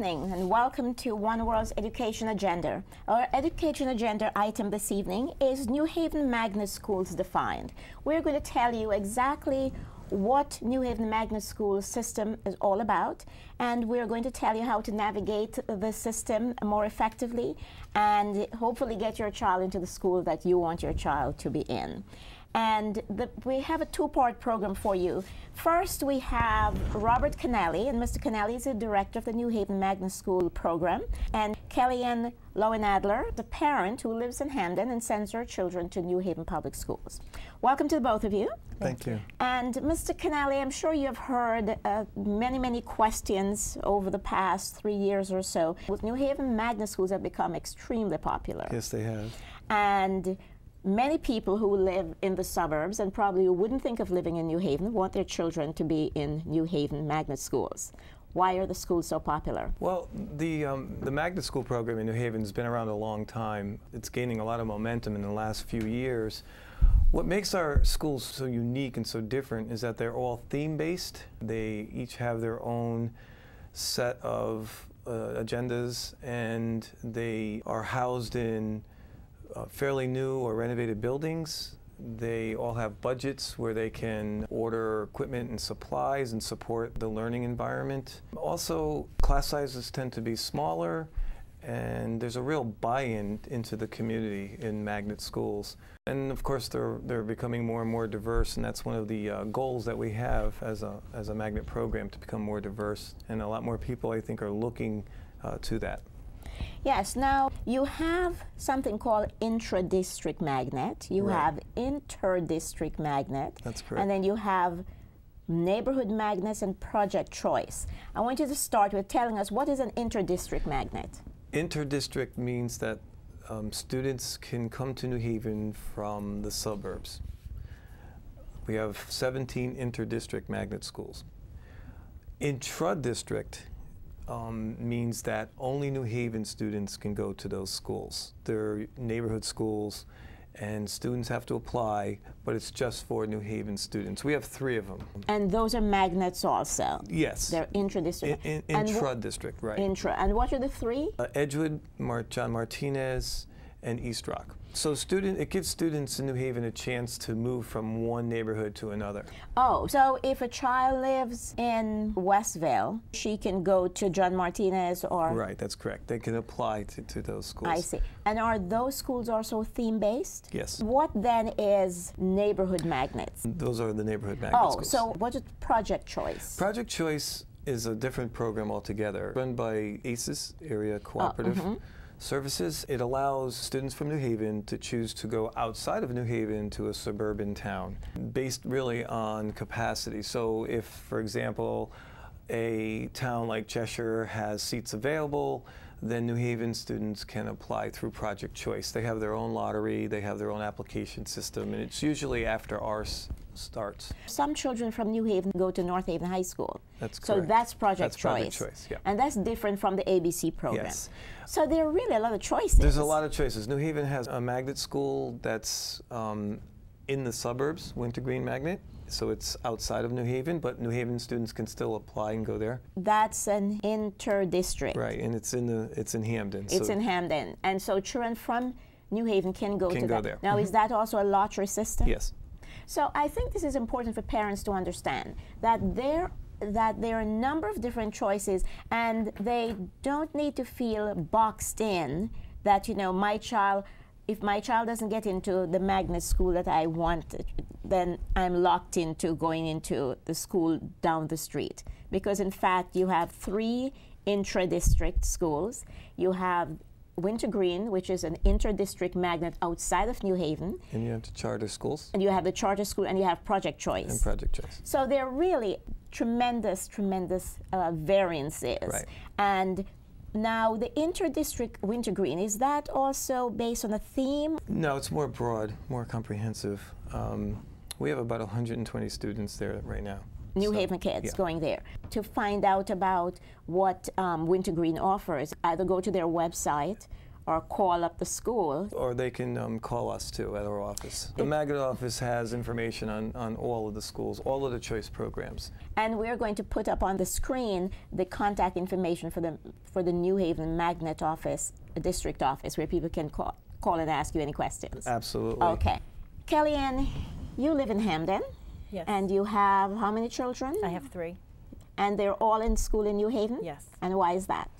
evening and welcome to OneWorld's Education Agenda. Our Education Agenda item this evening is New Haven Magnet Schools Defined. We're going to tell you exactly what New Haven Magnet School system is all about, and we're going to tell you how to navigate the system more effectively and hopefully get your child into the school that you want your child to be in. And we have a two-part program for you. First, we have Robert Kennelly, and Mr. Kennelly is the director of the New Haven Magnet School program, and Kellyanne Lowenadler, the parent who lives in Hamden and sends her children to New Haven Public Schools. Welcome to the both of you. Thank you. And Mr. Kennelly, I'm sure you've heard many questions over the past 3 years or so. With New Haven Magnet Schools have become extremely popular. Yes, they have. And many people who live in the suburbs and probably wouldn't think of living in New Haven want their children to be in New Haven Magnet Schools. Why are the schools so popular? Well, the Magnet School program in New Haven has been around a long time. It's gaining a lot of momentum in the last few years. What makes our schools so unique and so different is that they're all theme-based. They each have their own set of agendas, and they are housed in fairly new or renovated buildings. They all have budgets where they can order equipment and supplies and support the learning environment. Also, class sizes tend to be smaller, and there's a real buy-in into the community in magnet schools. And of course, they're becoming more and more diverse, and that's one of the goals that we have as a magnet program, to become more diverse. And a lot more people, I think, are looking to that. Yes, now you have something called intra-district magnet, you have inter-district magnet. That's correct. And then you have neighborhood magnets and project choice. I want you to start with telling us, what is an inter-district magnet? Inter-district means that students can come to New Haven from the suburbs. We have 17 inter-district magnet schools. Intra-district means that only New Haven students can go to those schools. They're neighborhood schools, and students have to apply, but it's just for New Haven students. We have 3 of them. And those are magnets also? Yes. They're intra-district? Intra-district, right. And what are the 3? Edgewood, John Martinez, and East Rock. So it gives students in New Haven a chance to move from one neighborhood to another. Oh, so if a child lives in Westville, she can go to John Martinez or? Right, that's correct. They can apply to those schools. I see. And are those schools also theme-based? Yes. What then is neighborhood magnets? Those are the neighborhood magnet schools. Oh, so what is Project Choice? Project Choice is a different program altogether, run by ACES, Area Cooperative Services. It allows students from New Haven to choose to go outside of New Haven to a suburban town, based really on capacity. So if, for example, a town like Cheshire has seats available, then New Haven students can apply through Project Choice. They have their own lottery, they have their own application system, and it's usually after ours starts. Some children from New Haven go to North Haven High School. That's correct. So that's Project Choice. Project Choice, yeah. And that's different from the ABC program. Yes. So there are really a lot of choices. There's a lot of choices. New Haven has a magnet school that's in the suburbs, Wintergreen Magnet. So it's outside of New Haven, but New Haven students can still apply and go there. That's an inter-district. Right, and it's in Hamden. It's in Hamden, and so children from New Haven can go to that. There. Now, is that also a lottery system? Yes. So I think this is important for parents to understand, that there are a number of different choices, and they don't need to feel boxed in that, you know, if my child doesn't get into the magnet school that I want, then I'm locked into going into the school down the street. Because in fact, you have 3 intra-district schools. You have Wintergreen, which is an inter-district magnet outside of New Haven. And you have the charter schools. And you have the charter school, and you have Project Choice. And Project Choice. So there are really tremendous variances. Right. And now the inter-district Wintergreen, is that also based on a theme? No, it's more broad, more comprehensive. We have about 120 students there right now. New Haven kids going there. To find out about what Wintergreen offers, either go to their website or call up the school. Or they can call us too at our office. The Magnet office has information on all of the schools, all of the choice programs. And we're going to put up on the screen the contact information for the New Haven Magnet office, district office, where people can call and ask you any questions. Absolutely. Okay. Kellyanne, you live in Hamden. Yes. And you have how many children? I have 3. And they're all in school in New Haven? Yes. And why is that?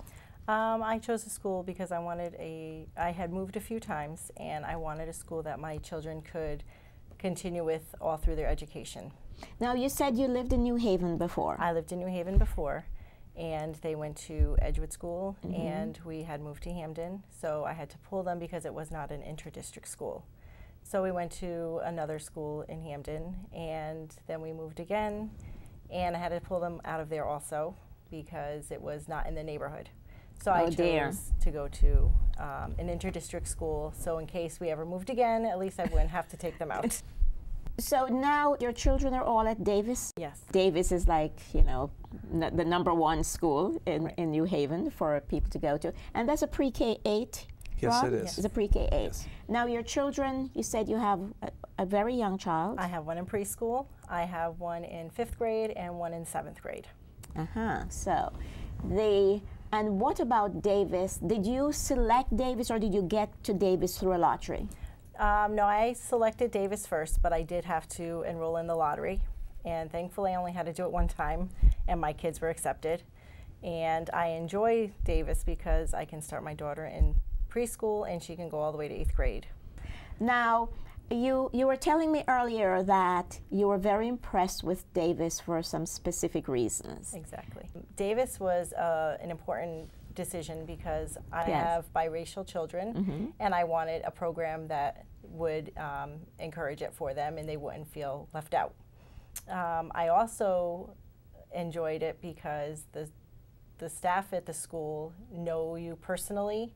I chose a school because I had moved a few times, and I wanted a school that my children could continue with all through their education. Now, you said you lived in New Haven before. I lived in New Haven before, and they went to Edgewood School, and we had moved to Hamden, so I had to pull them because it was not an inter-district school. So we went to another school in Hamden, and then we moved again, and I had to pull them out of there also because it was not in the neighborhood. So I chose to go to an inter-district school, so in case we ever moved again, at least I wouldn't have to take them out. So now your children are all at Davis? Yes. Davis is like, you know, the #1 school in New Haven for people to go to. And that's a pre-K-8? Yes, Rob? it is. It's a pre-K-8. Yes. Now your children, you said you have a very young child. I have one in preschool, I have one in 5th grade, and one in 7th grade. So and what about Davis? Did you select Davis, or did you get to Davis through a lottery? No, I selected Davis first, but I did have to enroll in the lottery. And thankfully, I only had to do it one time, and my kids were accepted. And I enjoy Davis because I can start my daughter in preschool, and she can go all the way to 8th grade. Now, you were telling me earlier that you were very impressed with Davis for some specific reasons. Exactly. Davis was an important decision because I have biracial children, and I wanted a program that would encourage it for them and they wouldn't feel left out. I also enjoyed it because the staff at the school know you personally,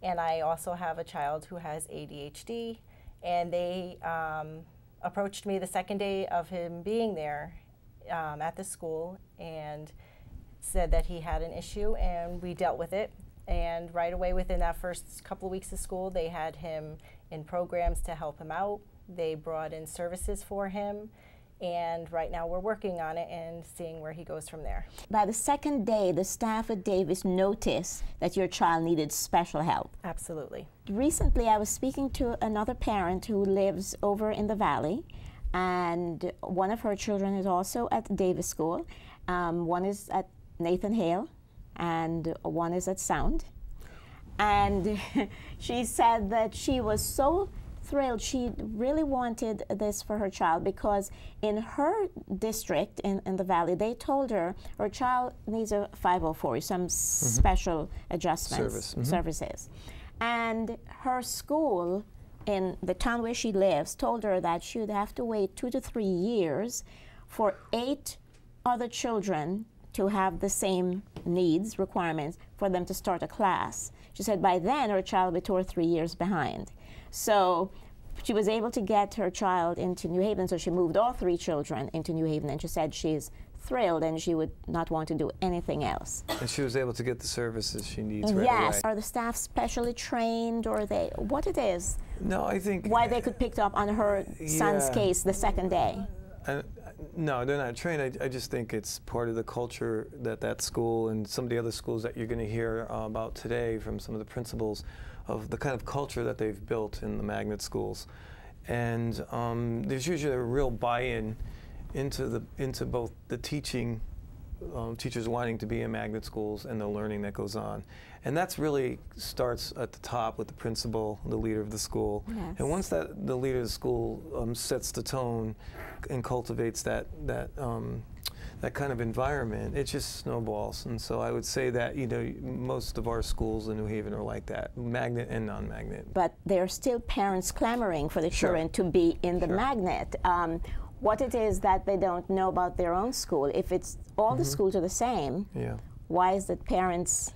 and I also have a child who has ADHD, and they approached me the second day of him being there at the school and said that he had an issue, and we dealt with it. And right away within that first couple of weeks of school, they had him in programs to help him out. They brought in services for him, and right now we're working on it and seeing where he goes from there. By the second day, the staff at Davis noticed that your child needed special help. Absolutely. Recently, I was speaking to another parent who lives over in the Valley, and one of her children is also at Davis School. One is at Nathan Hale, and one is at Sound. And she said that she was so thrilled. She really wanted this for her child because in her district in the Valley, they told her child needs a 504, some special adjustments, services. And her school in the town where she lives told her that she would have to wait 2 to 3 years for 8 other children to have the same needs, requirements, for them to start a class. She said by then her child would be 2 or 3 years behind. So she was able to get her child into New Haven, so she moved all 3 children into New Haven, and she said she's thrilled and she would not want to do anything else. And she was able to get the services she needs right Yes. away. Are the staff specially trained, or what it is? No, I think... Why they could pick up on her son's case the second day? No, they're not trained. I just think it's part of the culture that school and some of the other schools that you're going to hear about today from some of the principals of the kind of culture that they've built in the magnet schools. And there's usually a real buy-in into both the teaching, teachers wanting to be in magnet schools, and the learning that goes on. And that's really starts at the top with the principal, the leader of the school. Yes. And once the leader of the school sets the tone and cultivates that kind of environment, it just snowballs. And so I would say that, you know, most of our schools in New Haven are like that, magnet and non-magnet. But there are still parents clamoring for the children to be in the magnet. What it is that they don't know about their own school, if it's all the schools are the same, why is it parents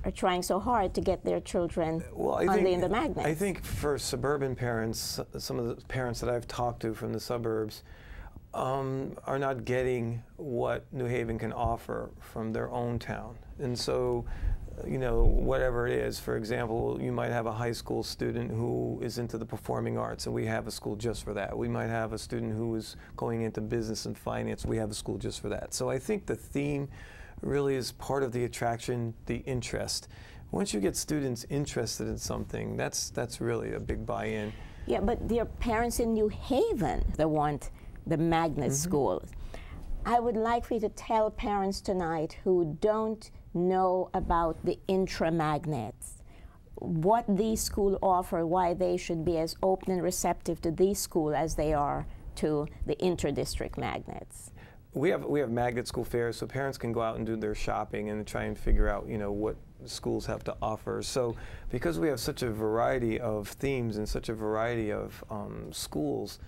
are trying so hard to get their children in the magnet? I think for suburban parents, some of the parents that I've talked to from the suburbs are not getting what New Haven can offer from their own town. And so you know, whatever it is. For example, you might have a high school student who is into the performing arts, and we have a school just for that. We might have a student who is going into business and finance. We have a school just for that. So I think the theme really is part of the attraction, the interest. Once you get students interested in something, that's really a big buy-in. Yeah, but there are parents in New Haven that want the magnet school. I would like for you to tell parents tonight who don't know about the intramagnets, what these schools offer, why they should be as open and receptive to these schools as they are to the inter-district magnets. We have magnet school fairs, so parents can go out and do their shopping and try and figure out, you know, what schools have to offer. So because we have such a variety of themes and such a variety of schools,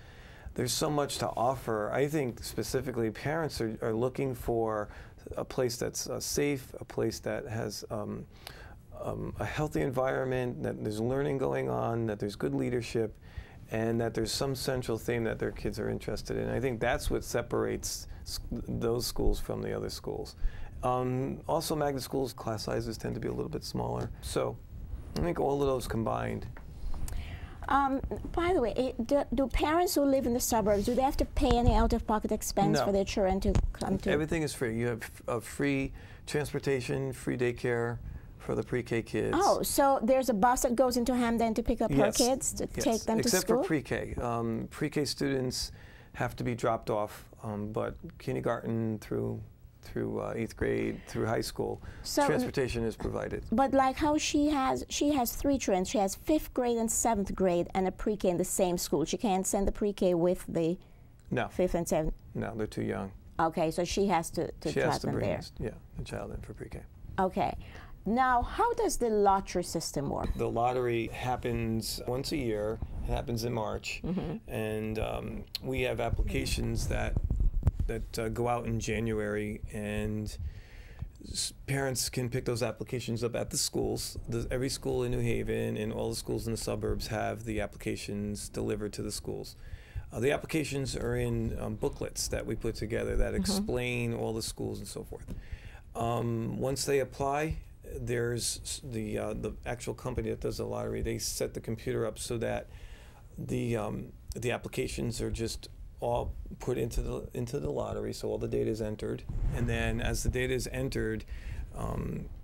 there's so much to offer. I think specifically parents are looking for a place that's safe, a place that has a healthy environment, that there's learning going on, that there's good leadership, and that there's some central theme that their kids are interested in. I think that's what separates those schools from the other schools. Also, magnet schools, class sizes tend to be a little bit smaller. So I think all of those combined. By the way, do parents who live in the suburbs, do they have to pay any out-of-pocket expense for their children to come to? Everything is free. You have free transportation, free daycare for the pre-K kids. Oh, so there's a bus that goes into Hamden to pick up her kids, to take them to school? Except for pre-K. Pre-K students have to be dropped off, but kindergarten through 8th grade, through high school, so transportation is provided. But like how she has 3 children. She has 5th grade and 7th grade and a pre-K in the same school. She can't send the pre-K with the 5th and 7th? No, they're too young. Okay, so she has to drop them there. The child in for pre-K. Okay. Now, how does the lottery system work? The lottery happens once a year. It happens in March. And we have applications that go out in January, and parents can pick those applications up at the schools. Every school in New Haven and all the schools in the suburbs have the applications delivered to the schools. The applications are in booklets that we put together that explain all the schools and so forth. Once they apply, there's the actual company that does the lottery. They set the computer up so that the applications are just all put into the lottery, so all the data is entered, and then as the data is entered,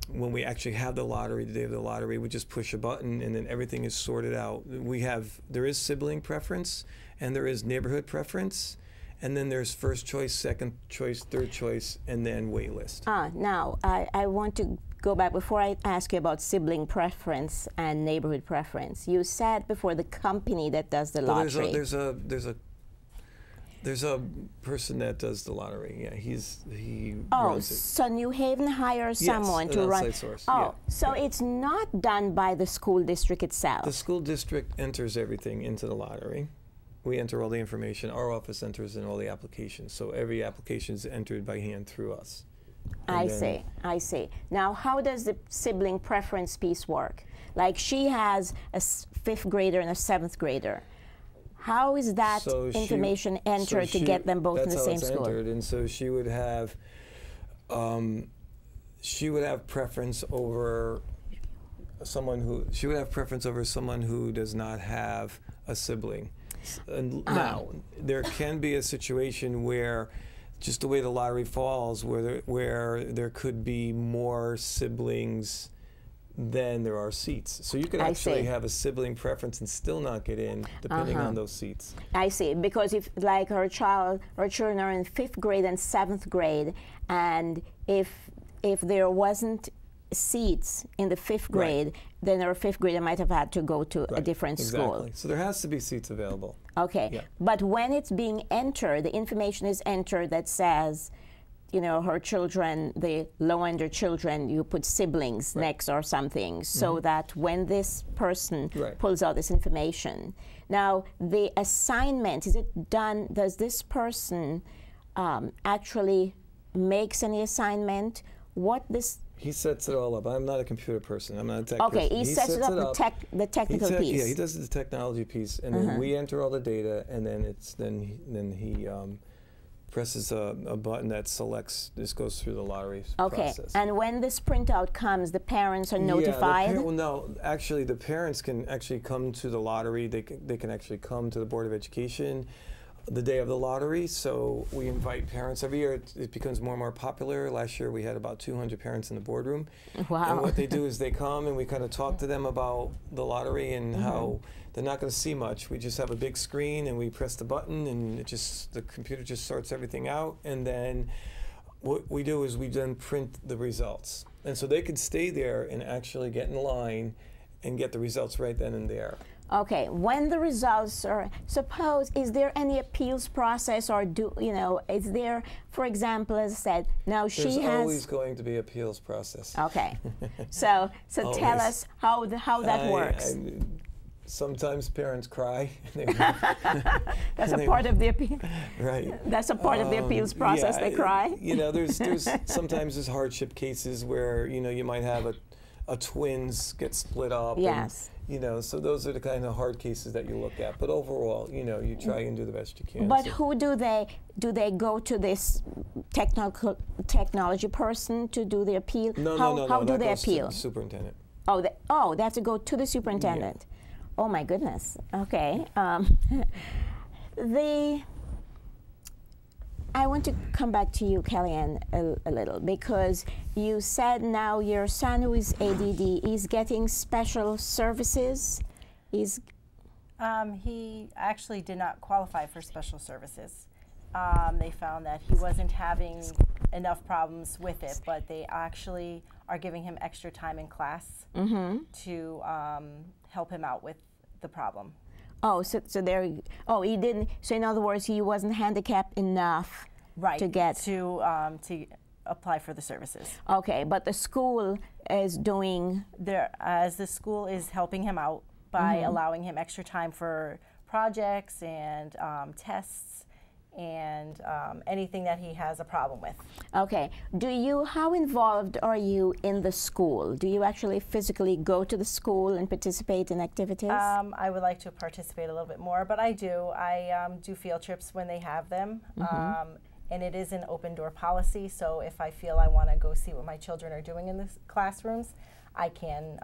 when we actually have the lottery, the day of the lottery, we just push a button and then everything is sorted out. There is sibling preference, and there is neighborhood preference, and then there's first choice, second choice, third choice, and then wait list. Now, I want to go back before I ask you about sibling preference and neighborhood preference. You said before the company that does the lottery. There's a person that does the lottery. Yeah, he runs it. So New Haven hires someone to run. Outside source. So it's not done by the school district itself. The school district enters everything into the lottery. We enter all the information. Our office enters in all the applications. So every application is entered by hand through us. I see. Now, how does the sibling preference piece work? Like she has a 5th grader and a 7th grader. How is that information entered to get them both in the same school? Entered, and so she would have preference over someone who does not have a sibling. Now there can be a situation where, just the way the lottery falls, where there could be more siblings than there are seats. So you could actually have a sibling preference and still not get in, depending on those seats. I see, because if like her children are in 5th grade and 7th grade, and if there wasn't seats in the 5th grade, then her 5th grader might have had to go to a different school. So there has to be seats available. Okay, but when it's being entered, the information is entered that says, you know, her children, the low-ender children, you put siblings next or something, so that when this person pulls out this information. Now, the assignment, is it done, does this person actually makes any assignment? He sets it all up. I'm not a computer person. I'm not a tech person. Okay, he sets it up, the technical piece. Yeah, he does the technology piece, and then we enter all the data, and then he presses a button that selects, this goes through the lottery Okay, process. and when this printout comes, the parents are notified? Well, no, actually the parents can actually come to the lottery. They can actually come to the Board of Education the day of the lottery. So we invite parents every year. It becomes more and more popular. Last year we had about 200 parents in the boardroom. Wow. And what they do is they come and we kind of talk to them about the lottery and how they're not going to see much. We just have a big screen and we press the button and the computer just sorts everything out. And then what we do is we then print the results. And so they could stay there and actually get in line and get the results right then and there. Okay, when the results are, suppose, is there any appeals process, or is there, for example, as I said, now There's always going to be appeals process. Okay, so tell us how that works. Sometimes parents cry. That's a part of the appeal. Right. That's a part of the appeals process. They cry. There's sometimes there's hardship cases where you might have a twins get split up. Yes. And, so those are the kind of hard cases that you look at. But overall, you try and do the best you can. But who do they go to this technology person to do the appeal? No. How do they goes appeal? To the superintendent. They have to go to the superintendent. Yeah. Oh my goodness. Okay. I want to come back to you, Kellyanne, a little, because you said now your son who is ADD is getting special services. He actually did not qualify for special services. They found that he wasn't having enough problems with it, but they actually are giving him extra time in class to help him out with the problem. Oh, so he didn't. So in other words, he wasn't handicapped enough, right, to get to apply for the services. Okay, but the school is doing as the school is helping him out by allowing him extra time for projects and tests and anything that he has a problem with. Okay. How involved are you in the school? Do you actually physically go to the school and participate in activities? I would like to participate a little bit more, but I do. I do field trips when they have them. And it is an open door policy, so if I feel I want to go see what my children are doing in the classrooms, I can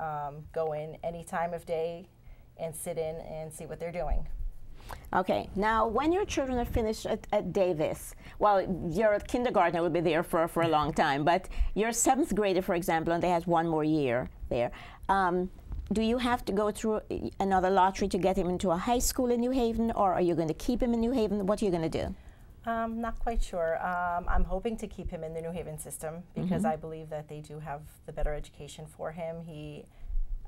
go in any time of day and sit in and see what they're doing. Okay, now when your children are finished at Davis, well, your kindergartner will be there for a long time, but your 7th grader, for example, and they have one more year there, do you have to go through another lottery to get him into a high school in New Haven, or are you going to keep him in New Haven? What are you going to do? Not quite sure. I'm hoping to keep him in the New Haven system because I believe that they do have the better education for him. He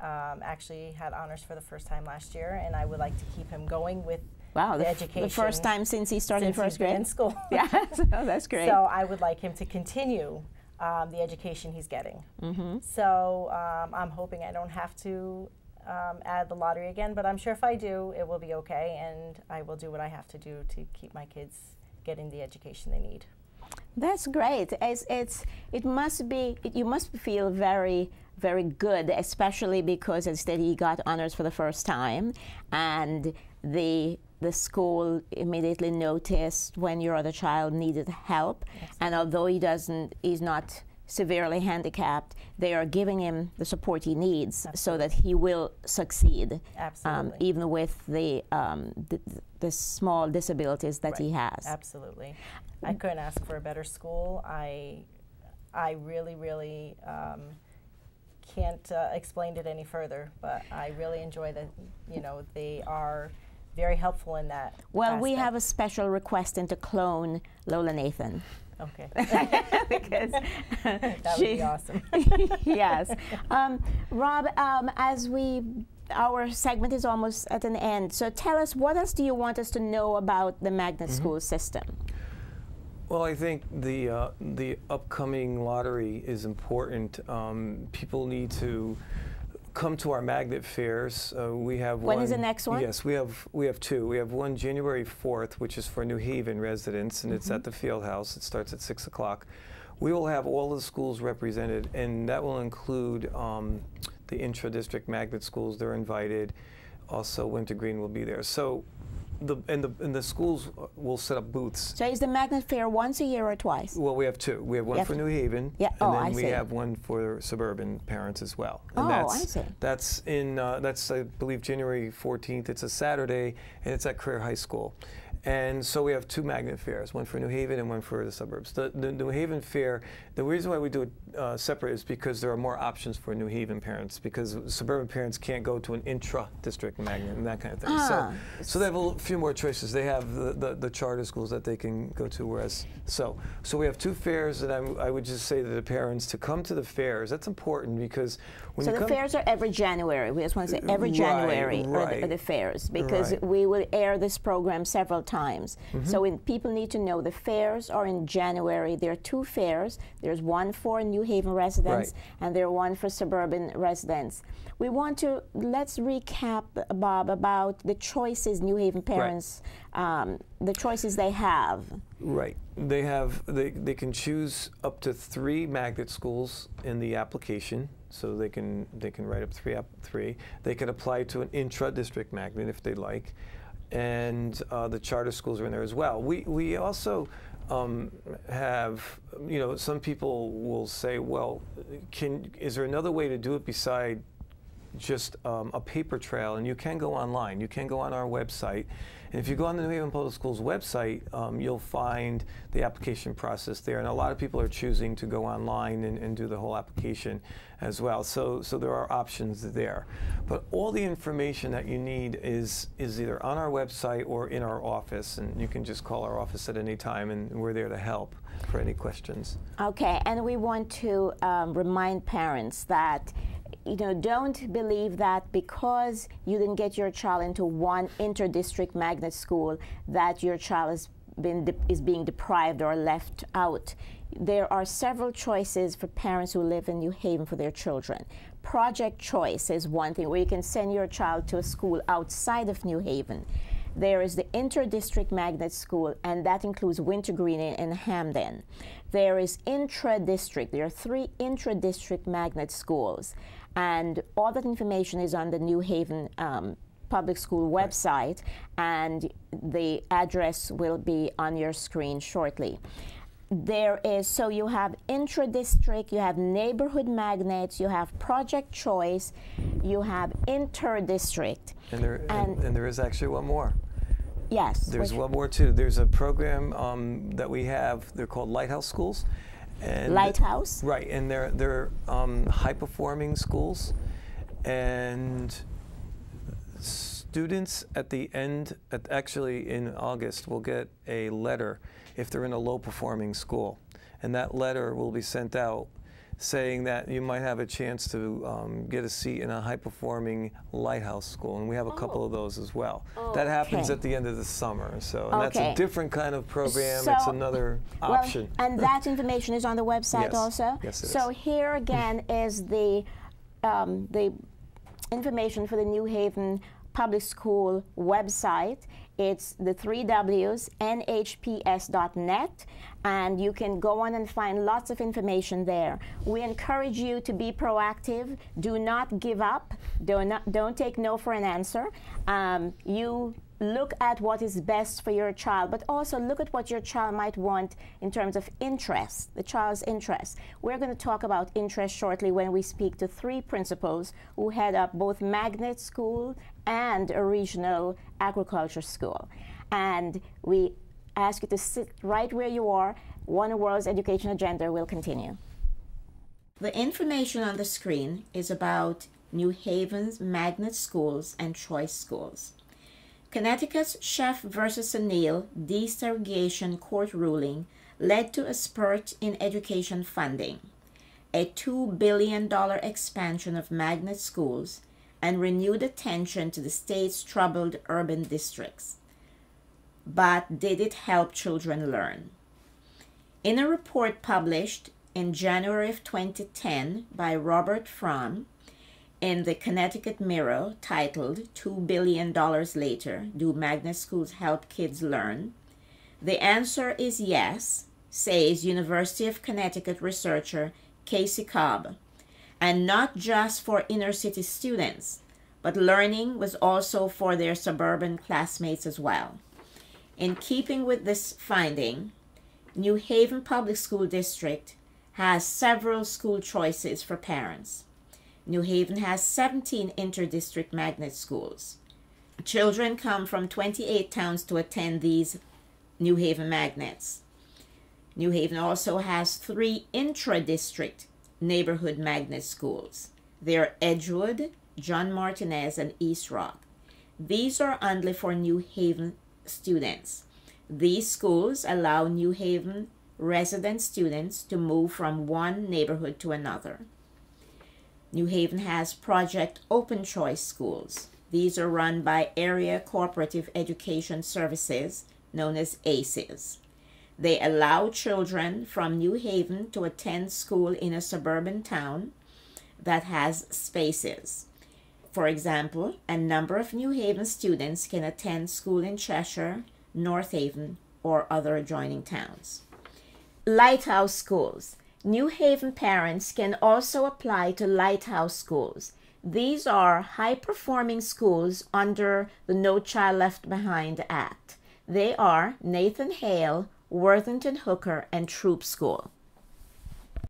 actually had honors for the first time last year, and I would like to keep him going with the education. The first time since he started first grade? In school. Yeah, so that's great. So I would like him to continue the education he's getting. So I'm hoping I don't have to add the lottery again, but I'm sure if I do, it will be okay, and I will do what I have to do to keep my kids getting the education they need. That's great. You must feel very, very good, especially because instead he got honors for the first time, and the school immediately noticed when your other child needed help. Yes. And although he's not severely handicapped, they are giving him the support he needs. Absolutely. So that he will succeed. Absolutely. Even with the small disabilities that he has. Absolutely. I couldn't ask for a better school. I really, really can't explain it any further, but I really enjoy that, they are very helpful in that aspect. We have a special request to clone Lola Nathan. Okay. Because that would be awesome. Yes. Rob, our segment is almost at an end, so tell us, what else do you want us to know about the magnet school system? Well, I think the upcoming lottery is important. People need to come to our magnet fairs. We have When is the next one? Yes, we have two. We have one January 4th, which is for New Haven residents, and it's at the field house. It starts at 6 o'clock. We will have all the schools represented, and that will include the intra-district magnet schools. They're invited. Also, Winter Green will be there. So the schools will set up booths. So is the Magnet Fair once a year or twice? Well, we have two. We have one for New Haven, yeah. and I then we see. have one for suburban parents as well. And I see. That's I believe January 14th. It's a Saturday, and it's at Career High School. And so we have two Magnet Fairs, one for New Haven and one for the suburbs. The New Haven Fair, the reason why we do it separate is because there are more options for New Haven parents, because suburban parents can't go to an intra-district magnet and that kind of thing. So they have a few more choices. They have the charter schools that they can go to, whereas, so we have two fairs, and I would just say to the parents to come to the fairs. That's important because when you come... So the fairs are every January. We just want to say every January are the fairs, because we will air this program several times. So people need to know the fairs are in January. There are two fairs. There's one for New Haven residents and there's one for suburban residents. We want to, let's recap, Bob, about the choices New Haven parents, the choices they have. Right. They can choose up to 3 magnet schools in the application. So they can write up three. They can apply to an intra-district magnet if they like. And the charter schools are in there as well. We also have, some people will say, well, is there another way to do it beside just a paper trail? And you can go online. You can go on our website. And if you go on the New Haven Public Schools website, you'll find the application process there. And a lot of people are choosing to go online and do the whole application as well. So there are options there. But all the information that you need is either on our website or in our office. And you can just call our office at any time, and we're there to help for any questions. Okay, and we want to remind parents that don't believe that because you didn't get your child into one inter-district magnet school that your child is being deprived or left out. There are several choices for parents who live in New Haven for their children. Project choice is one thing where you can send your child to a school outside of New Haven. There is the inter-district magnet school, and that includes Wintergreen and Hamden. There is intra-district. There are 3 intra-district magnet schools. And all that information is on the New Haven Public School website, and the address will be on your screen shortly. So you have intra-district, you have neighborhood magnets, you have project choice, you have inter-district. And there is actually one more. Yes. There's one more too. There's a program that we have, they're called Lighthouse Schools. And Lighthouse? Right, and they're high-performing schools, and students at the end, actually in August, will get a letter if they're in a low-performing school, and that letter will be sent out saying that you might have a chance to get a seat in a high-performing Lighthouse school, and we have a couple of those as well. That happens at the end of the summer, and that's a different kind of program. It's another option. Well, and that information is on the website also? Yes, it is. So here again is the information for the New Haven Public School website. It's the 3 W's, nhps.net, and you can go on and find lots of information there. We encourage you to be proactive. Do not give up. Don't take no for an answer. You look at what is best for your child, but also look at what your child might want in terms of interest, the child's interest. We're going to talk about interest shortly when we speak to 3 principals who head up both magnet school and a regional aquaculture school. And we ask you to sit right where you are. OneWorld's Education Agenda will continue. The information on the screen is about New Haven's magnet schools and choice schools. Connecticut's Chef versus O'Neill desegregation court ruling led to a spurt in education funding, a $2 billion expansion of magnet schools, and renewed attention to the state's troubled urban districts. But did it help children learn? In a report published in January of 2010 by Robert Fromm in the Connecticut Mirror titled $2 Billion Later, Do Magnet Schools Help Kids Learn? The answer is yes, says University of Connecticut researcher Casey Cobb, and not just for inner city students, but but learning was also for their suburban classmates as well. In keeping with this finding, New Haven Public School District has several school choices for parents. New Haven has 17 inter-district magnet schools. Children come from 28 towns to attend these New Haven magnets. New Haven also has 3 intra-district neighborhood magnet schools. They are Edgewood, John Martinez, and East Rock. These are only for New Haven students. These schools allow New Haven resident students to move from one neighborhood to another. New Haven has Project Open Choice schools. These are run by Area Cooperative Education Services, known as ACES. They allow children from New Haven to attend school in a suburban town that has spaces. For example, a number of New Haven students can attend school in Cheshire, North Haven, or other adjoining towns. Lighthouse schools. New Haven parents can also apply to Lighthouse schools. These are high-performing schools under the No Child Left Behind Act. They are Nathan Hale, Worthington Hooker, and Troop School.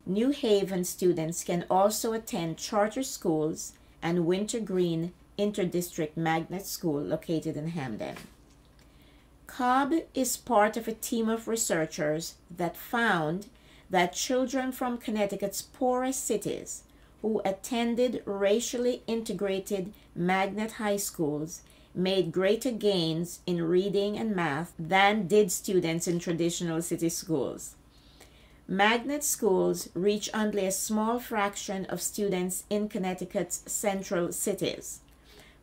New Haven students can also attend charter schools and Wintergreen Interdistrict Magnet School located in Hamden. Cobb is part of a team of researchers that found that children from Connecticut's poorest cities who attended racially integrated magnet high schools made greater gains in reading and math than did students in traditional city schools. Magnet schools reach only a small fraction of students in Connecticut's central cities,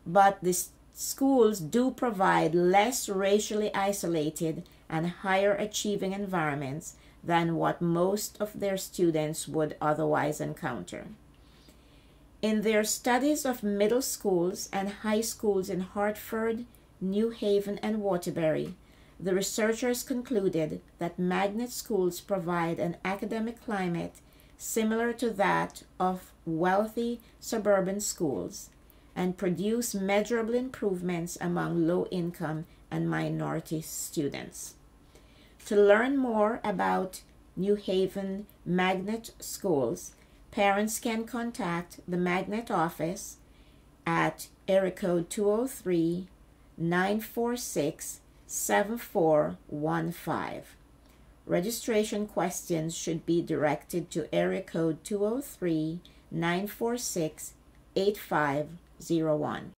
but the schools do provide less racially isolated and higher achieving environments than what most of their students would otherwise encounter. In their studies of middle schools and high schools in Hartford, New Haven, and Waterbury, the researchers concluded that magnet schools provide an academic climate similar to that of wealthy suburban schools and produce measurable improvements among low-income and minority students. To learn more about New Haven magnet schools, parents can contact the magnet office at area code 203-946-7415. Registration questions should be directed to area code 203-946-8501.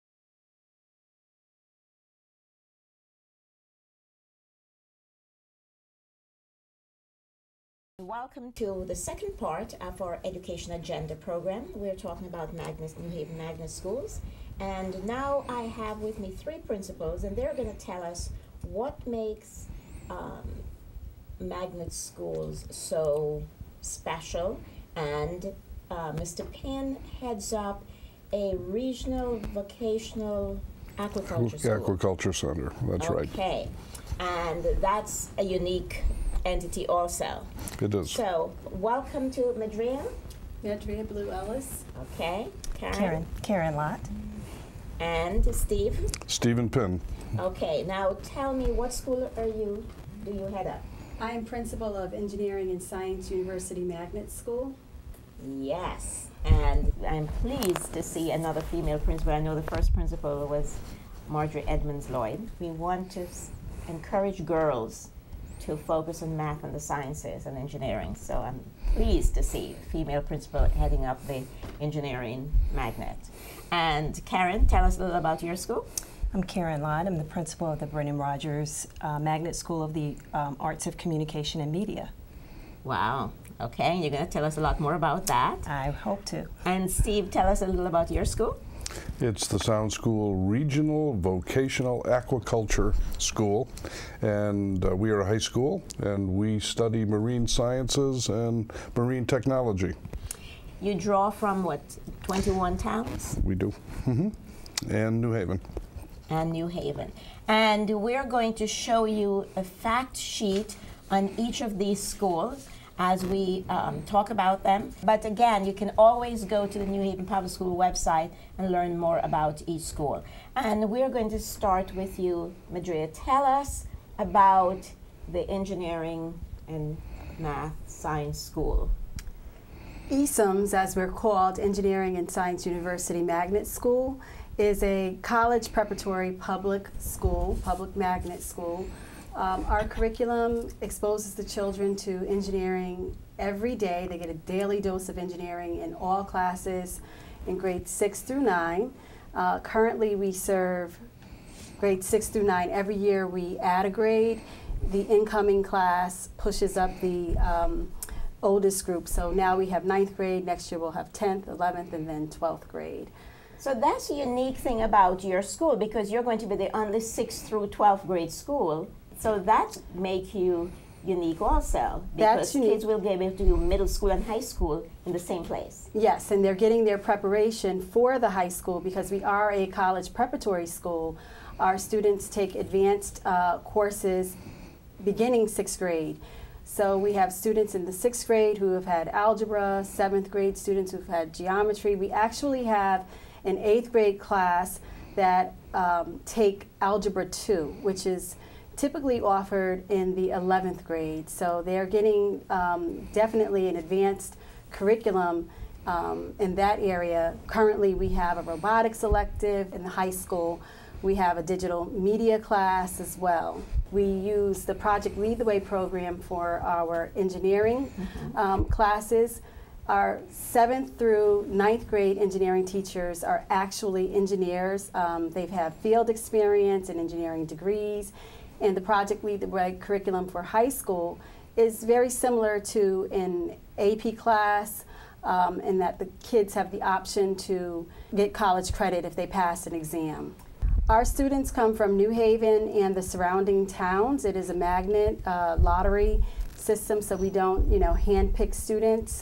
Welcome to the second part of our Education Agenda program. We're talking about New Haven Magnet Schools. And now I have with me 3 principals, and they're going to tell us what makes magnet schools so special. And Mr. Pynn heads up a regional vocational aquaculture school. Aquaculture Center, that's right. Okay, and that's a unique entity also. It is. So, welcome to Medrina. Medrina Blue-Ellis. Okay, Karen. Karen Lott. And Steve. Stephen Pynn. Okay, now tell me, what school do you head up? I am principal of Engineering and Science University Magnet School. Yes, and I'm pleased to see another female principal. I know the first principal was Marjorie Edmonds-Lloyd. We want to encourage girls to focus on math and the sciences and engineering. So I'm pleased to see a female principal heading up the engineering magnet. And Karen, tell us a little about your school. I'm Karen Lott. I'm the principal of the Brennan-Rogers Magnet School of the Arts of Communication and Media. Wow. Okay, and you're going to tell us a lot more about that. I hope to. And Steve, tell us a little about your school. It's the Sound School Regional Vocational Aquaculture School, and we are a high school, and we study marine sciences and marine technology. You draw from what, 21 towns? We do. And New Haven. And New Haven. And we're going to show you a fact sheet on each of these schools. as we talk about them. But again, you can always go to the New Haven Public School website and learn more about each school. And we're going to start with you, Medrina. Tell us about the engineering and math science school. ESUMS, as we're called, Engineering and Science University Magnet School, is a college preparatory public school, public magnet school. Our curriculum exposes the children to engineering every day. They get a daily dose of engineering in all classes in grades 6 through 9. Currently, we serve grades 6 through 9. Every year, we add a grade. The incoming class pushes up the oldest group. So now we have 9th grade. Next year, we'll have 10th, 11th, and then 12th grade. So that's a unique thing about your school, because you're going to be the only 6th through 12th grade school. So that makes you unique also, because kids will be able to do middle school and high school in the same place. Yes, and they're getting their preparation for the high school because we are a college preparatory school. Our students take advanced courses beginning 6th grade. So we have students in the 6th grade who have had algebra, 7th grade students who've had geometry. We actually have an 8th grade class that take Algebra 2, which is typically offered in the 11th grade. So they're getting definitely an advanced curriculum in that area. Currently we have a robotics elective in the high school. We have a digital media class as well. We use the Project Lead the Way program for our engineering classes. Our 7th through 9th grade engineering teachers are actually engineers. They've had field experience and engineering degrees. And the Project Lead the Way curriculum for high school is very similar to an AP class, in that the kids have the option to get college credit if they pass an exam. Our students come from New Haven and the surrounding towns. It is a magnet lottery system, so we don't, handpick students.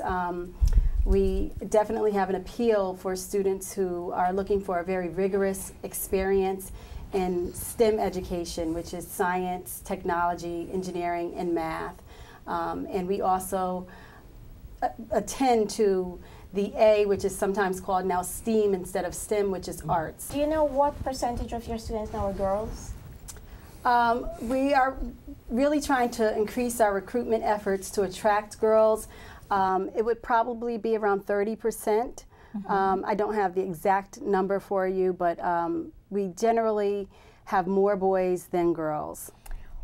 We definitely have an appeal for students who are looking for a very rigorous experience in STEM education, which is science, technology, engineering, and math. And we also attend to the A, which is sometimes called now STEAM instead of STEM, which is arts. Do you know what percentage of your students now are girls? We are really trying to increase our recruitment efforts to attract girls. It would probably be around 30%. I don't have the exact number for you, but we generally have more boys than girls.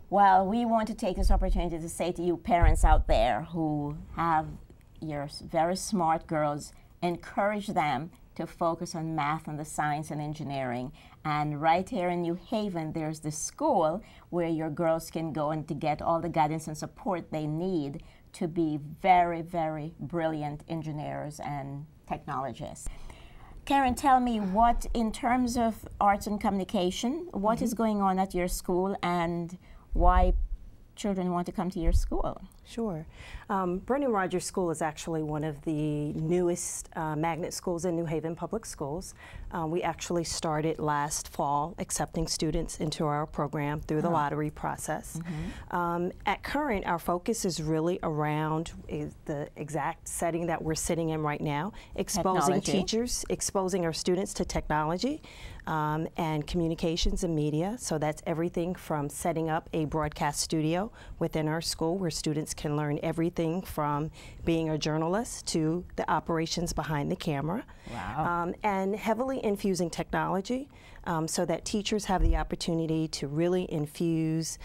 Well, we want to take this opportunity to say to you parents out there who have your very smart girls, encourage them to focus on math and the science and engineering. And right here in New Haven, there's the school where your girls can go and to get all the guidance and support they need to be very, very brilliant engineers and technologists. Karen, tell me what, in terms of arts and communication, what is going on at your school and why children want to come to your school? Sure. Brennan-Rogers School is actually one of the newest magnet schools in New Haven Public Schools. We actually started last fall accepting students into our program through the lottery process. At current, our focus is really around the exact setting that we're sitting in right now, exposing teachers, exposing our students to technology and communications and media. So that's everything from setting up a broadcast studio within our school where students can learn everything from being a journalist to the operations behind the camera. Wow. And heavily infusing technology so that teachers have the opportunity to really infuse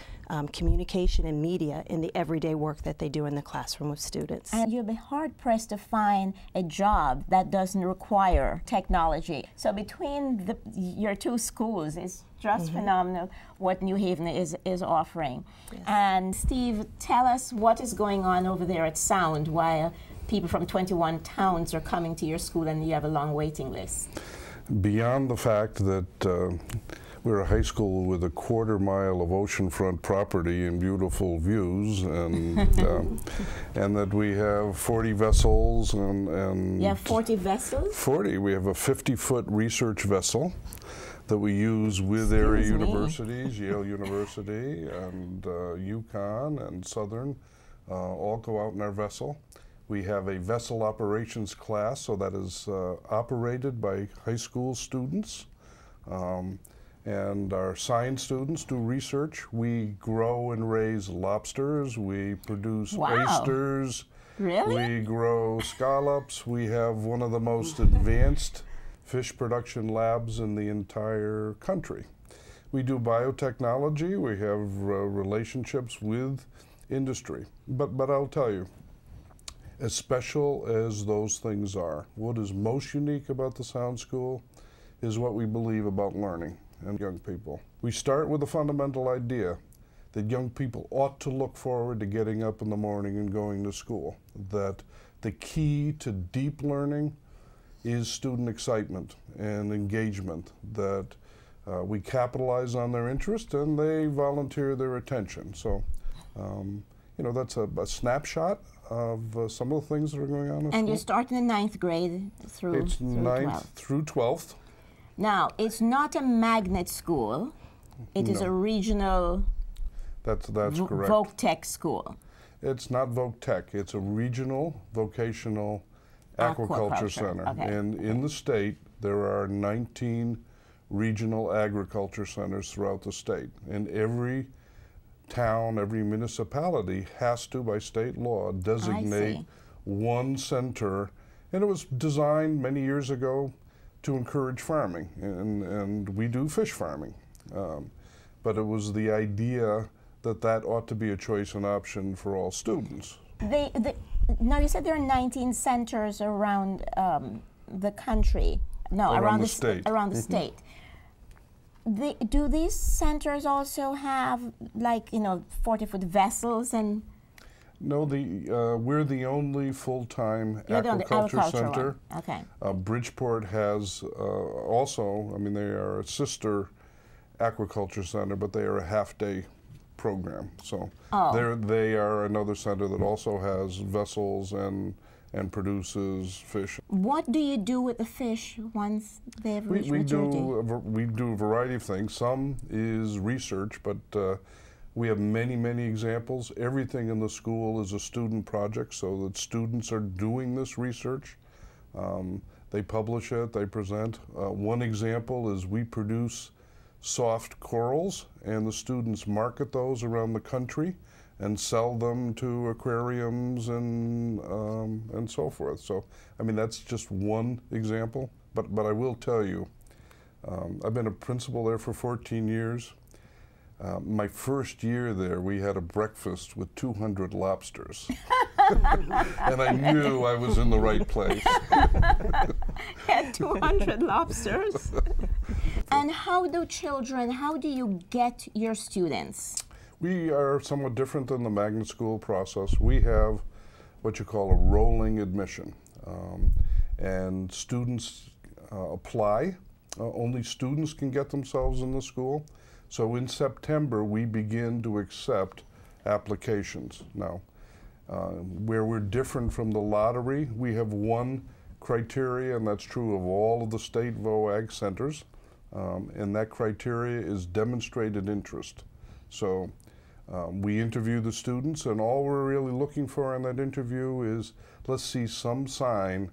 communication and media in the everyday work that they do in the classroom with students. And you'll be hard-pressed to find a job that doesn't require technology. So between your two schools, it's just phenomenal what New Haven is offering. Yes. And Steve, tell us what is going on over there at Sound while people from 21 towns are coming to your school and you have a long waiting list. Beyond the fact that we're a high school with a quarter-mile of oceanfront property and beautiful views, and and that we have 40 vessels and you have 40 vessels? 40. We have a 50-foot research vessel that we use with area universities, Yale University and UConn and Southern all go out in our vessel. We have a vessel operations class, so that is operated by high school students. And our science students do research. We grow and raise lobsters. We produce oysters. Really? We grow scallops. We have one of the most advanced fish production labs in the entire country. We do biotechnology. We have relationships with industry. But I'll tell you, as special as those things are, what is most unique about the Sound School is what we believe about learning and young people. We start with a fundamental idea that young people ought to look forward to getting up in the morning and going to school, that the key to deep learning is student excitement and engagement, that we capitalize on their interest and they volunteer their attention. So, you know, that's a snapshot of some of the things that are going on in school. And you start in the 9th grade through It's 9th through 12th. Now, it's not a magnet school. It is a regional That's correct. VocaTech school. It's not VocaTech. It's a regional vocational aquaculture center. Okay. And in the state, there are 19 regional agriculture centers throughout the state. And every town, every municipality has to, by state law, designate one center. And it was designed many years ago to encourage farming, and we do fish farming. But it was the idea that that ought to be a choice and option for all students. Now, you said there are 19 centers around the country. No, around the state. Around the state. Do these centers also have, like, you know, 40-foot vessels and? No, we're the only full-time aquaculture center. One. Okay. Bridgeport has also, I mean, they are a sister aquaculture center, but they are a half-day program. So they are another center that also has vessels and produces fish. What do you do with the fish once they've reached maturity? We do a variety of things. Some is research, but we have many, many examples. Everything in the school is a student project, so that students are doing this research. They publish it, they present. One example is we produce soft corals, and the students market those around the country and sell them to aquariums and so forth. So, I mean, that's just one example. But I will tell you, I've been a principal there for 14 years. My first year there, we had a breakfast with 200 lobsters. And I knew I was in the right place. Had 200 lobsters. And how do you get your students? We are somewhat different than the magnet school process. We have what you call a rolling admission. And students apply. Only students can get themselves in the school. So in September, we begin to accept applications. Now, where we're different from the lottery, we have one criteria, and that's true of all of the state VOAG centers, and that criteria is demonstrated interest. So we interview the students, and all we're really looking for in that interview is, let's see some sign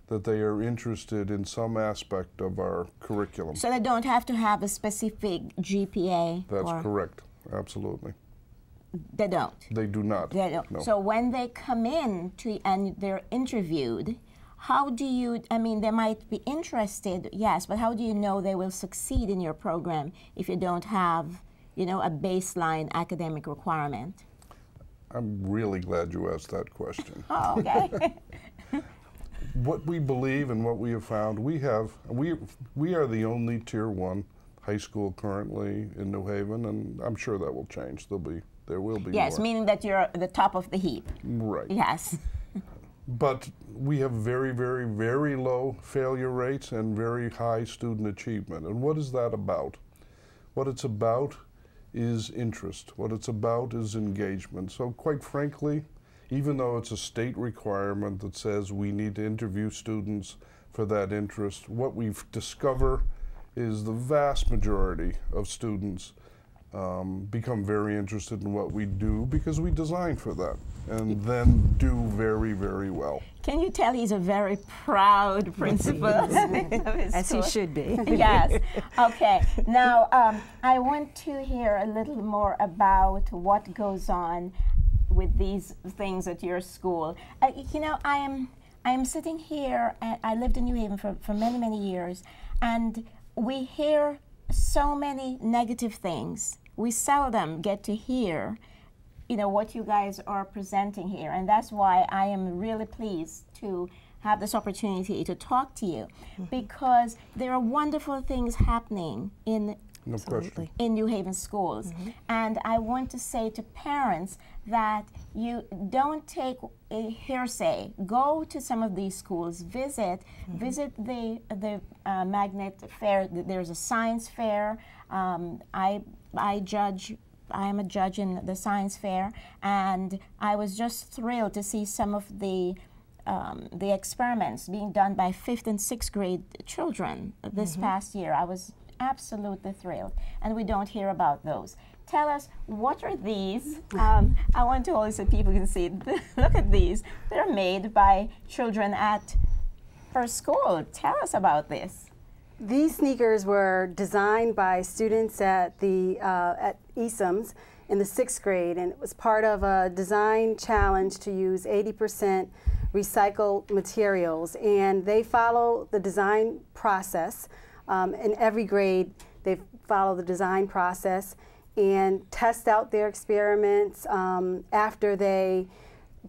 that they are interested in some aspect of our curriculum. So they don't have to have a specific GPA? That's correct, absolutely. They don't? They do not. They don't. No. So when they come in and they're interviewed, how do you, I mean, they might be interested, yes, but how do you know they will succeed in your program if you don't have, you know, a baseline academic requirement? I'm really glad you asked that question. Oh, okay. What we believe and what we have found, we are the only Tier 1 high school currently in New Haven, and I'm sure that will change. There will be yes, more. meaning that you're at the top of the heap. Right. Yes. But we have very, very, very low failure rates and very high student achievement. And what is that about? What it's about is interest. What it's about is engagement. So quite frankly, even though it's a state requirement that says we need to interview students for that interest, what we've discovered is the vast majority of students become very interested in what we do because we design for that, and then do very, very well. Can you tell he's a very proud principal? As he should be. Yes. Okay. Now, I want to hear a little more about what goes on with these things at your school. You know, I am sitting here, and I lived in New Haven for many, many years, and we hear so many negative things. We seldom get to hear, you know, what you guys are presenting here, and that's why I am really pleased to have this opportunity to talk to you, because there are wonderful things happening in New Haven schools. And I want to say to parents that you don't take a hearsay. Go to some of these schools, visit the Magnet Fair. There's a science fair. I am a judge in the science fair, and I was just thrilled to see some of the experiments being done by 5th and 6th grade children this past year. I was absolutely thrilled, and we don't hear about those. Tell us, what are these? I want to also, people can see, look at these. They're made by children at her school. Tell us about this. These sneakers were designed by students at the at ESUMS in the 6th grade, and it was part of a design challenge to use 80% recycled materials. And they follow the design process. In every grade, they follow the design process and test out their experiments after they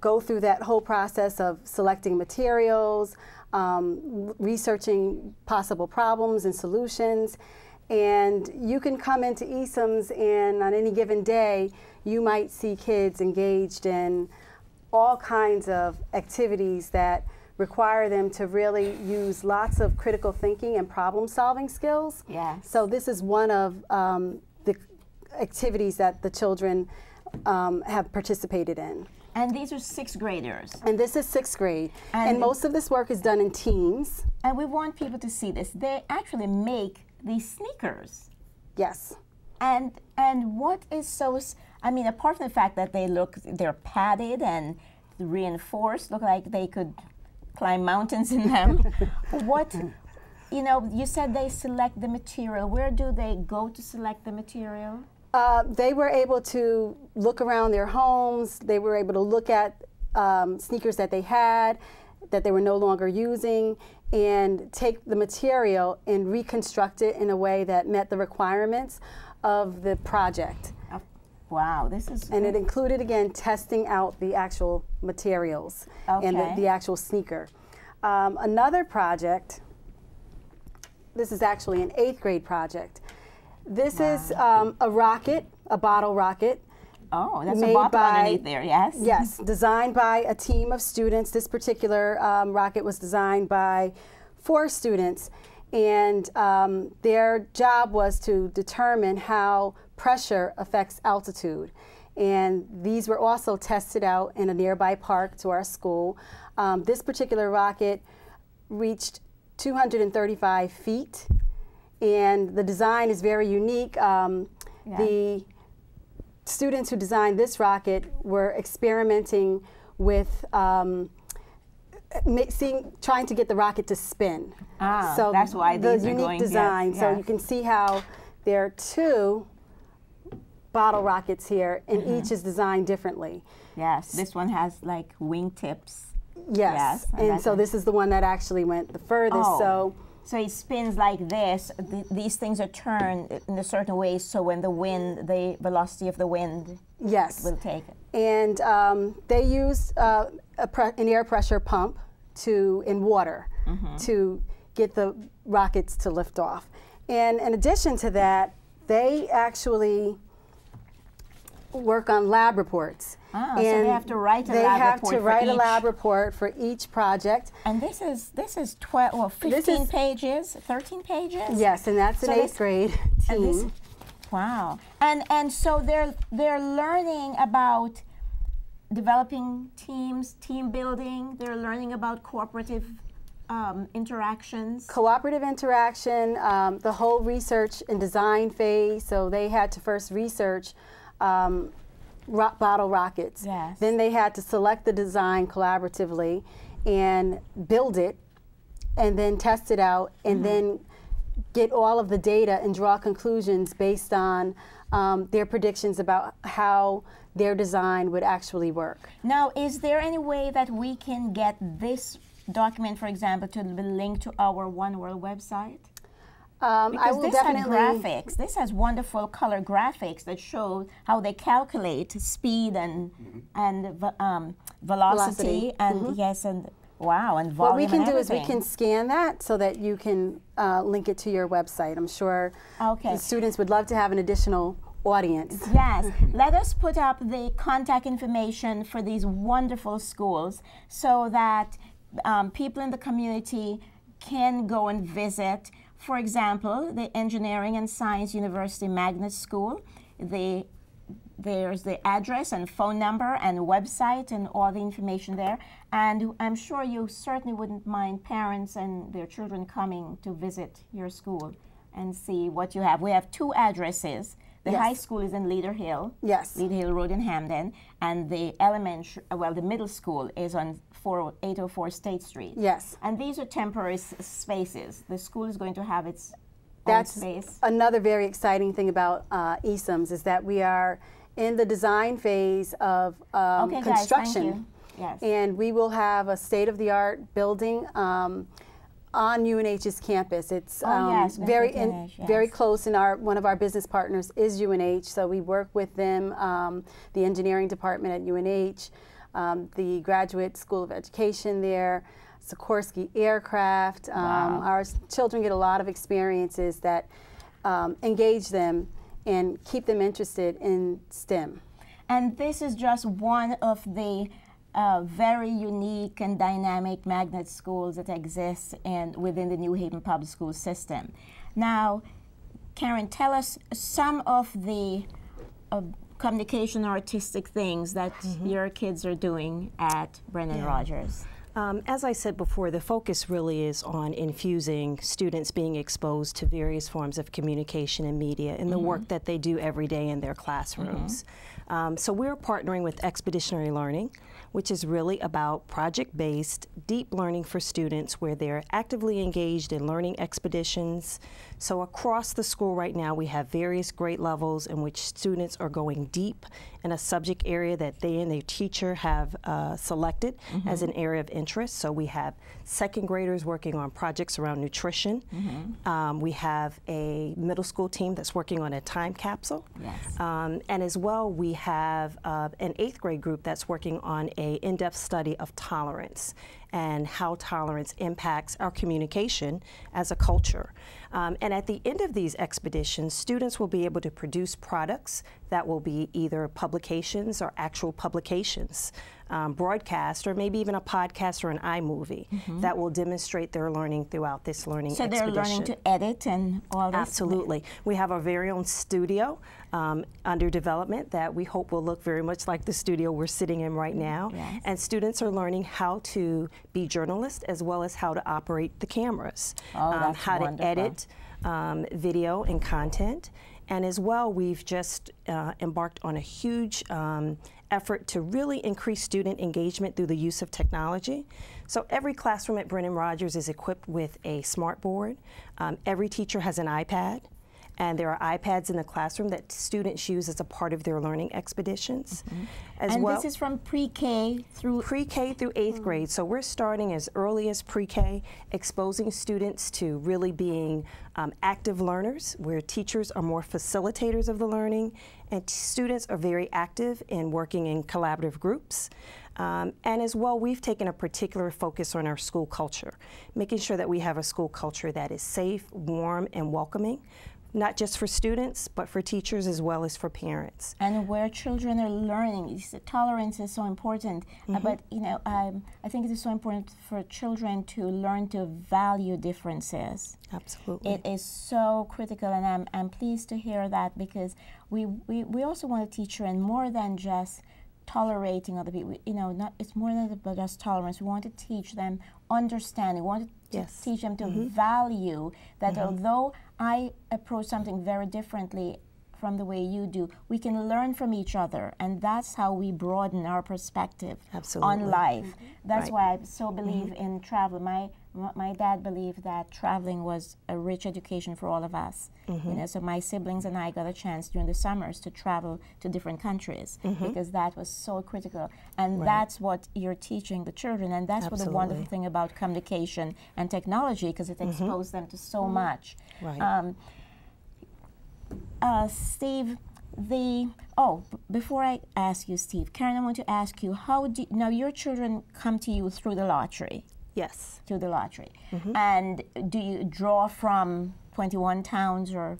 go through that whole process of selecting materials, researching possible problems and solutions. And you can come into ESUMS, and on any given day, you might see kids engaged in all kinds of activities that require them to really use lots of critical thinking and problem-solving skills. Yes. So this is one of the activities that the children have participated in. And these are 6th graders. And this is 6th grade. And most of this work is done in teams. And we want people to see this. They actually make these sneakers. Yes. And what is so, I mean, apart from the fact that they're padded and reinforced, look like they could climb mountains in them. What, you know, you said they select the material. Where do they go to select the material? They were able to look around their homes. They were able to look at sneakers that they had, that they were no longer using, and take the material and reconstruct it in a way that met the requirements of the project. Oh, wow, this is... And it included, again, testing out the actual materials and the actual sneaker. Another project, this is actually an 8th grade project. This is a rocket, a bottle rocket. Oh, that's a bottle underneath there, yes? Yes, designed by a team of students. This particular rocket was designed by 4 students, and their job was to determine how pressure affects altitude. And these were also tested out in a nearby park to our school. This particular rocket reached 235 feet. And the design is very unique. The students who designed this rocket were experimenting with trying to get the rocket to spin. So that's why these the are unique design. Yes. So you can see how there are 2 bottle rockets here, and each is designed differently. Yes, this one has like wingtips. Yes, and so this is the one that actually went the furthest. Oh. So it spins like this. These things are turned in a certain way, so when the velocity of the wind will take it. And they use an air pressure pump in water to get the rockets to lift off. And in addition to that, they actually work on lab reports. So they have to write a lab report. They have to write a lab report for each project. And this is 15 pages, 13 pages? Yes, and that's an 8th grade team. Wow. And so they're learning about developing teams, team building. They're learning about cooperative interactions? Cooperative interaction, the whole research and design phase. So they had to first research bottle rockets. Yes. Then they had to select the design collaboratively and build it, and then test it out, and then get all of the data and draw conclusions based on their predictions about how their design would actually work. Now, is there any way that we can get this document, for example, to be linked to our OneWorld website? Because this has graphics. This has wonderful color graphics that show how they calculate speed and velocity and yes, and wow, and volume. What we can and do is we everything. can scan that so that you can link it to your website. I'm sure the students would love to have an additional audience. Yes, let us put up the contact information for these wonderful schools so that people in the community can go and visit. For example, the Engineering and Science University Magnet School. There's the address and phone number and website and all the information there. And I'm sure you certainly wouldn't mind parents and their children coming to visit your school and see what you have. We have two addresses. The high school is in Leader Hill. Yes. Leader Hill Road in Hamden. And the the middle school is on 804 State Street. Yes. And these are temporary spaces. The school is going to have its own space. That's another very exciting thing about ESUMS is that we are in the design phase of construction. Guys, thank you. Yes. And we will have a state-of-the-art building on UNH's campus. It's very close, and one of our business partners is UNH, so we work with them, the engineering department at UNH, the Graduate School of Education there, Sikorsky Aircraft. Our children get a lot of experiences that engage them and keep them interested in STEM. And this is just one of the very unique and dynamic magnet schools that exist within the New Haven public school system. Now, Karen, tell us some of the communication artistic things that your kids are doing at Brennan-Rogers. As I said before, the focus really is on infusing students being exposed to various forms of communication and media in the work that they do every day in their classrooms. So we're partnering with Expeditionary Learning, which is really about project-based, deep learning for students where they're actively engaged in learning expeditions. So across the school right now, we have various grade levels in which students are going deep in a subject area that they and their teacher have selected as an area of interest. So we have second graders working on projects around nutrition. We have a middle school team that's working on a time capsule. Yes. And as well, we have an 8th grade group that's working on an in-depth study of tolerance and how tolerance impacts our communication as a culture. And at the end of these expeditions, students will be able to produce products that will be either publications or actual publications, broadcast, or maybe even a podcast or an iMovie that will demonstrate their learning throughout this learning expedition. So they're learning to edit and all this? Absolutely. We have our very own studio under development that we hope will look very much like the studio we're sitting in right now. Yes. And students are learning how to be journalists as well as how to operate the cameras, that's how wonderful. to edit video and content. And as well, we've just embarked on a huge effort to really increase student engagement through the use of technology. So every classroom at Brennan-Rogers is equipped with a smart board. Every teacher has an iPad. And there are iPads in the classroom that students use as a part of their learning expeditions. And this is from pre-K through? Pre-K through 8th grade. So we're starting as early as pre-K, exposing students to really being active learners, where teachers are more facilitators of the learning, and students are very active in working in collaborative groups. And as well, we've taken a particular focus on our school culture, making sure that we have a school culture that is safe, warm, and welcoming, not just for students, but for teachers as well as for parents. And where children are learning, tolerance is so important. But you know, I think it is so important for children to learn to value differences. Absolutely. It is so critical, and I'm, pleased to hear that, because we also want to teach children more than just tolerating other people. You know, it's more than about just tolerance. We want to teach them understanding. We want to teach them to value that although I approach something very differently from the way you do, we can learn from each other, and that's how we broaden our perspective on life. That's why I so believe in travel. My dad believed that traveling was a rich education for all of us. You know, so my siblings and I got a chance during the summers to travel to different countries because that was so critical. And that's what you're teaching the children, and that's what the wonderful thing about communication and technology, because it exposed them to so much. Steve, before I ask you, Steve, Karen, I want to ask you, now your children come to you through the lottery? Yes. Through the lottery. And do you draw from 21 towns or?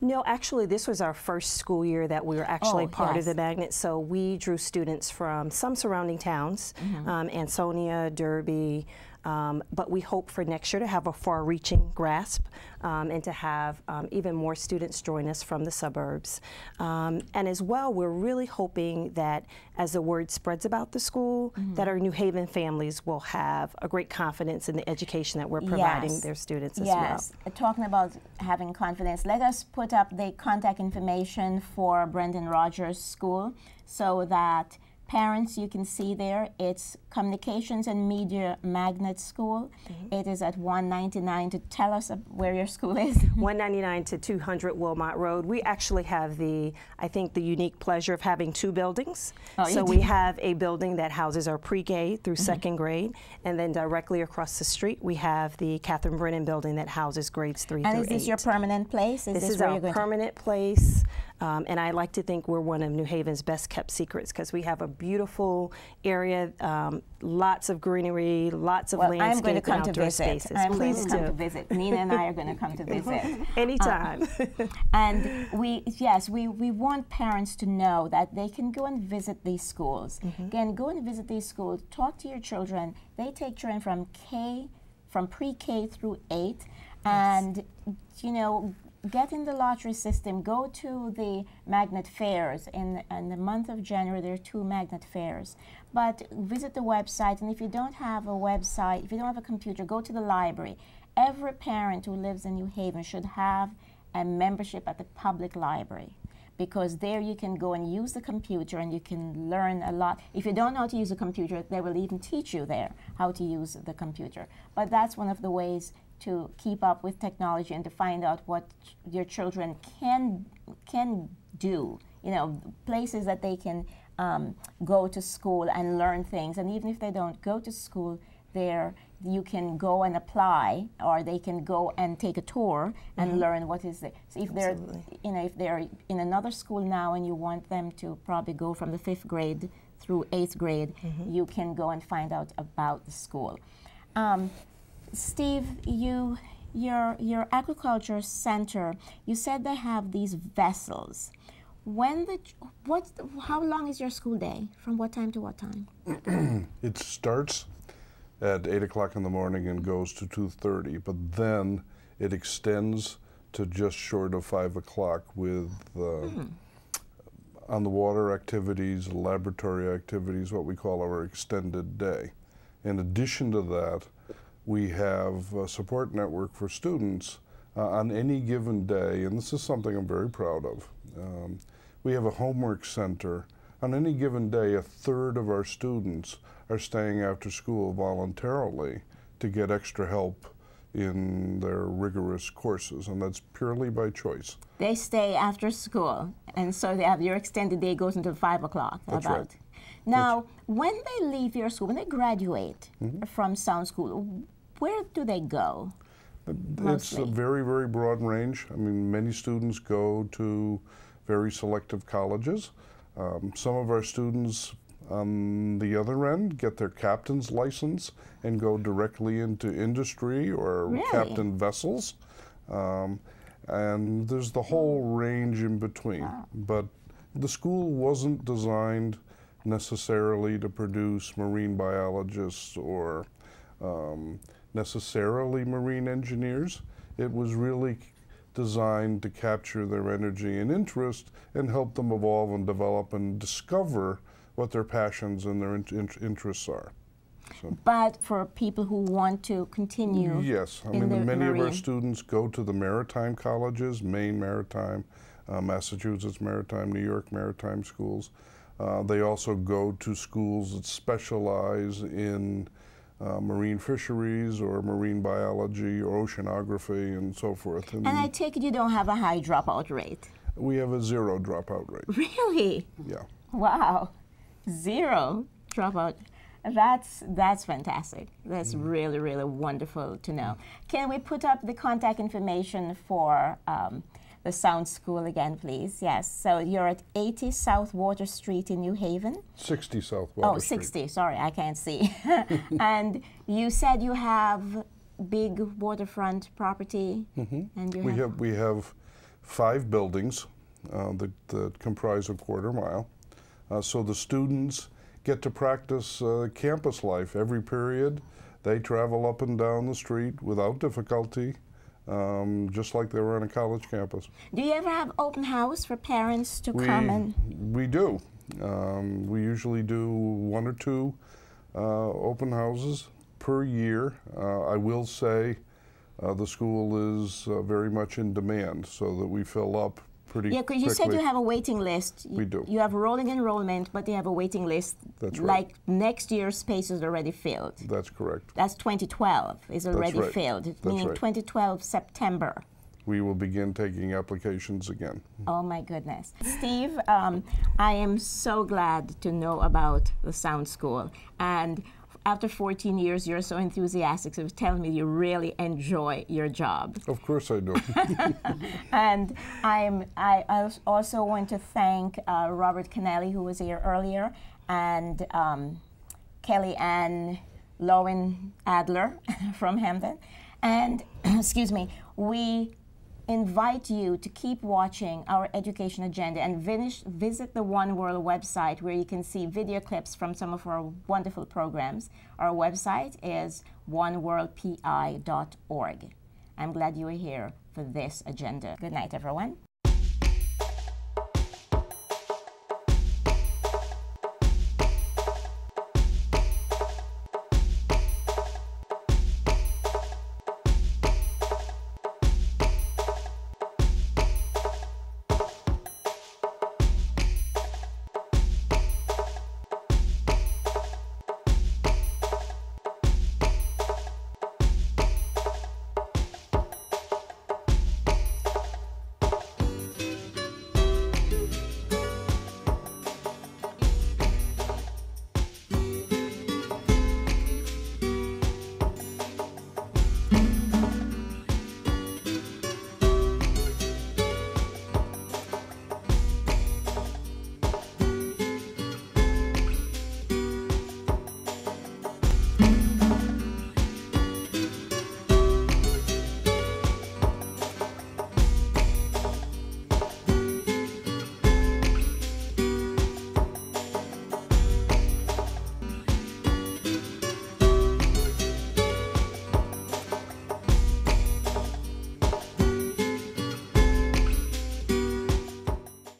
No, actually, this was our first school year that we were actually part of the magnet. So we drew students from some surrounding towns, Ansonia, Derby, but we hope for next year to have a far-reaching grasp and to have even more students join us from the suburbs. And as well, we're really hoping that as the word spreads about the school, that our New Haven families will have a great confidence in the education that we're providing their students as well. Talking about having confidence, let us put up the contact information for Brennan-Rogers School so that parents, you can see there, it's Communications and Media Magnet School. It is at 199. To tell us where your school is. 199 to 200 Wilmot Road. We actually have I think the unique pleasure of having two buildings. So we have a building that houses our pre-K through second grade, and then directly across the street we have the Catherine Brennan building that houses grades 3 through 8. And is this your permanent place? This is our permanent place. And I like to think we're one of New Haven's best kept secrets because we have a beautiful area, lots of greenery, lots of landscape and outdoor spaces. I'm going to come to visit. Nina and I are going to come to visit. Anytime. And we want parents to know that they can go and visit these schools. Again, go and visit these schools, talk to your children. They take children from pre-K through 8, and you know, get in the lottery system, go to the magnet fairs. In the month of January, there are 2 magnet fairs. But visit the website, and if you don't have a website, if you don't have a computer, go to the library. Every parent who lives in New Haven should have a membership at the public library, because there you can go and use the computer and you can learn a lot. If you don't know how to use a computer, they will even teach you there how to use the computer. But that's one of the ways to keep up with technology and to find out what your children can do. You know, places that they can go to school and learn things. And even if they don't go to school, there you can go and apply, or they can go and take a tour and learn what is it. So if they're, you know, if they're in another school now and you want them to probably go from the 5th grade through 8th grade, you can go and find out about the school. Steve, your Aquaculture Center, you said they have these vessels. How long is your school day? From what time to what time? It starts at 8 o'clock in the morning and goes to 2:30, but then it extends to just short of 5 o'clock with on the water activities, laboratory activities, what we call our extended day. In addition to that, we have a support network for students on any given day, and this is something I'm very proud of. We have a homework center. On any given day, 1/3 of our students are staying after school voluntarily to get extra help in their rigorous courses, and that's purely by choice. They stay after school, and so they have your extended day goes until 5 o'clock. That's right. Now, when they leave your school, when they graduate from Sound School, where do they go? It's a very, very broad range. I mean, many students go to very selective colleges. Some of our students on the other end get their captain's license and go directly into industry or captain vessels. And there's the whole range in between. But the school wasn't designed necessarily to produce marine biologists or necessarily marine engineers. It was really designed to capture their energy and interest and help them evolve and develop and discover what their passions and their interests are. So. But for people who want to continue, yes, I mean many of our students go to the maritime colleges, Maine Maritime, Massachusetts Maritime, New York Maritime schools. They also go to schools that specialize in marine fisheries or marine biology or oceanography and so forth. And I take it you don't have a high dropout rate? We have a 0 dropout rate. Really? Yeah. Wow, 0 dropout. That's fantastic. That's really, really wonderful to know. Can we put up the contact information for the Sound School again, please? Yes. So you're at 80 South Water Street in New Haven? 60 South Water Street. 60. Sorry, I can't see. And you said you have big waterfront property? And we have 5 buildings that comprise a quarter mile. So the students get to practice campus life every period. They travel up and down the street without difficulty, just like they were on a college campus. Do you ever have open house for parents to come and? We do. We usually do 1 or 2 open houses per year. I will say the school is very much in demand, so that we fill up pretty quickly. Yeah, because you said you have a waiting list. We do. You have rolling enrollment, but you have a waiting list. That's right. Like next year's space is already filled. That's correct. That's 2012 is already right. filled, That's meaning right. 2012 September. We will begin taking applications again. Oh my goodness. Steve, I am so glad to know about the Sound School. And after 14 years, you're so enthusiastic, so tell me you really enjoy your job. Of course I do. And I also want to thank Robert Kennelly, who was here earlier, and Kelly Ann Lowen Adler from Hampton. And, excuse me, we invite you to keep watching our education agenda and visit the OneWorld website, where you can see video clips from some of our wonderful programs. Our website is oneworldpi.org. I'm glad you were here for this agenda. Good night, everyone.